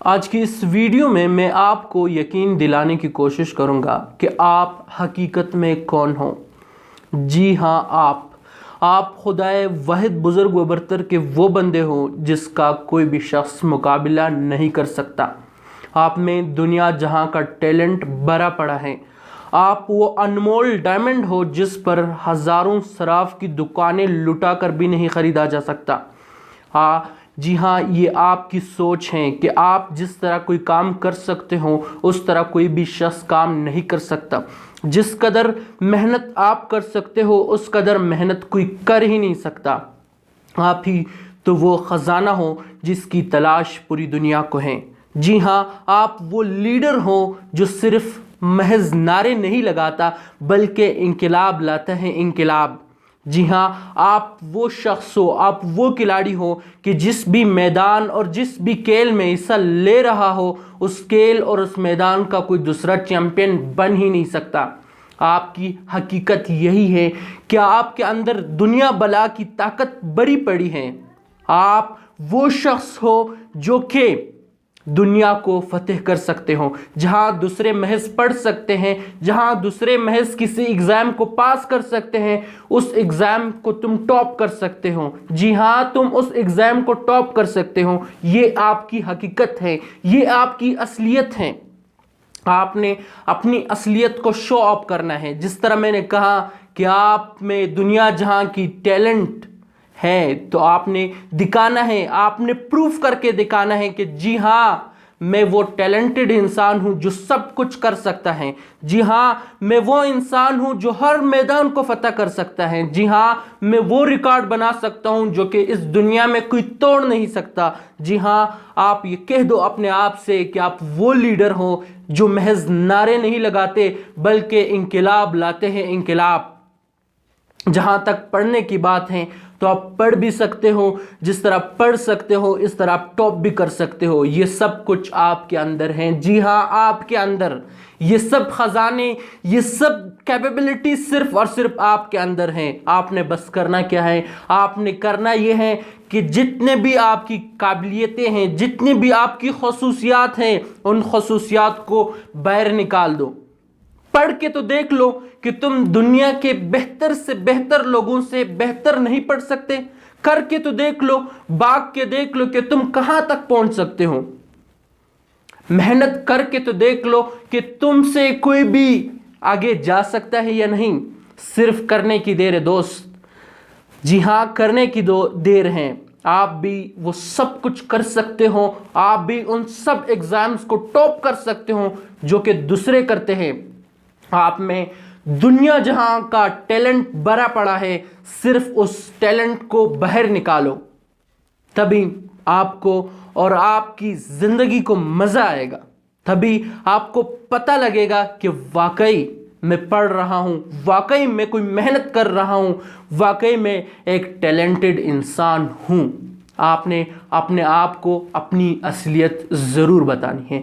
آج کی اس ویڈیو میں آپ کو یقین دلانے کی کوشش کروں گا کہ آپ حقیقت میں کون ہوں۔ جی ہاں، آپ خدائے واحد بزرگ و برتر کے وہ بندے ہوں جس کا کوئی بھی شخص مقابلہ نہیں کر سکتا۔ آپ میں دنیا جہاں کا ٹیلنٹ بھرا پڑا ہے۔ آپ وہ انمول ڈائمنڈ ہو جس پر ہزاروں صراف کی دکانیں لٹا کر بھی نہیں خریدا جا سکتا۔ جی ہاں، یہ آپ کی سوچ ہے کہ آپ جس طرح کوئی کام کر سکتے ہو اس طرح کوئی بھی شخص کام نہیں کر سکتا۔ جس قدر محنت آپ کر سکتے ہو اس قدر محنت کوئی کر ہی نہیں سکتا۔ آپ ہی تو وہ خزانہ ہو جس کی تلاش پوری دنیا کو ہے۔ جی ہاں، آپ وہ لیڈر ہو جو صرف محض نعرے نہیں لگاتا بلکہ انقلاب لاتا ہے، انقلاب۔ جی ہاں، آپ وہ شخص ہو، آپ وہ کھلاڑی ہو کہ جس بھی میدان اور جس بھی کھیل میں حصہ لے رہا ہو اس کھیل اور اس میدان کا کوئی دوسرا چیمپئن بن ہی نہیں سکتا۔ آپ کی حقیقت یہی ہے کہ آپ کے اندر دنیا بلا کی طاقت بھری پڑی ہے۔ آپ وہ شخص ہو جو کہ دنیا کو فتح کر سکتے ہو۔ جہاں دوسرے محض پڑھ سکتے ہیں، جہاں دوسرے محض کسی ایگزام کو پاس کر سکتے ہیں، اس ایگزام کو تم ٹاپ کر سکتے ہو۔ جی ہاں، تم اس ایگزام کو ٹاپ کر سکتے ہو۔ یہ آپ کی حقیقت ہے، یہ آپ کی اصلیت ہے۔ آپ نے اپنی اصلیت کو شو آف کرنا ہے۔ جس طرح میں نے کہا کہ آپ میں دنیا جہاں کی ٹیلنٹ ہے تو آپ نے دکھانا ہے، آپ نے پروف کر کے دکھانا ہے کہ جی ہاں میں وہ ٹیلنٹڈ انسان ہوں جو سب کچھ کر سکتا ہے۔ جی ہاں، میں وہ انسان ہوں جو ہر میدان کو فتح کر سکتا ہے۔ جی ہاں، میں وہ ریکارڈ بنا سکتا ہوں جو کہ اس دنیا میں کوئی توڑ نہیں سکتا۔ جی ہاں، آپ یہ کہہ دو اپنے آپ سے کہ آپ وہ لیڈر ہو جو محض نعرے نہیں لگاتے بلکہ انقلاب لاتے ہیں، انقلاب۔ جہاں تک پڑھنے کی بات ہے تو آپ پڑھ بھی سکتے ہو، جس طرح پڑھ سکتے ہو اس طرح آپ ٹاپ بھی کر سکتے ہو۔ یہ سب کچھ آپ کے اندر ہیں۔ جی ہاں، آپ کے اندر یہ سب خزانے، یہ سب کیپیبلٹی صرف اور صرف آپ کے اندر ہیں۔ آپ نے بس کرنا کیا ہے؟ آپ نے کرنا یہ ہے کہ جتنے بھی آپ کی قابلیتیں ہیں، جتنی بھی آپ کی خصوصیات ہیں، ان خصوصیات کو باہر نکال دو۔ پڑھ کے تو دیکھ لو کہ تم دنیا کے بہتر سے بہتر لوگوں سے بہتر نہیں پڑھ سکتے۔ کر کے تو دیکھ لو، باغ کے دیکھ لو کہ تم کہاں تک پہنچ سکتے ہو۔ محنت کر کے تو دیکھ لو کہ تم سے کوئی بھی آگے جا سکتا ہے یا نہیں۔ صرف کرنے کی دیر ہے دوست۔ جی ہاں، کرنے کی دیر ہے۔ آپ بھی وہ سب کچھ کر سکتے ہو۔ آپ بھی ان سب ایگزامز کو ٹاپ کر سکتے ہو جو کہ دوسرے کرتے ہیں۔ آپ میں دنیا جہاں کا ٹیلنٹ بھرا پڑا ہے، صرف اس ٹیلنٹ کو باہر نکالو، تبھی آپ کو اور آپ کی زندگی کو مزہ آئے گا۔ تبھی آپ کو پتہ لگے گا کہ واقعی میں پڑھ رہا ہوں، واقعی میں کوئی محنت کر رہا ہوں، واقعی میں ایک ٹیلنٹڈ انسان ہوں۔ آپ نے اپنے آپ کو اپنی اصلیت ضرور بتانی ہے۔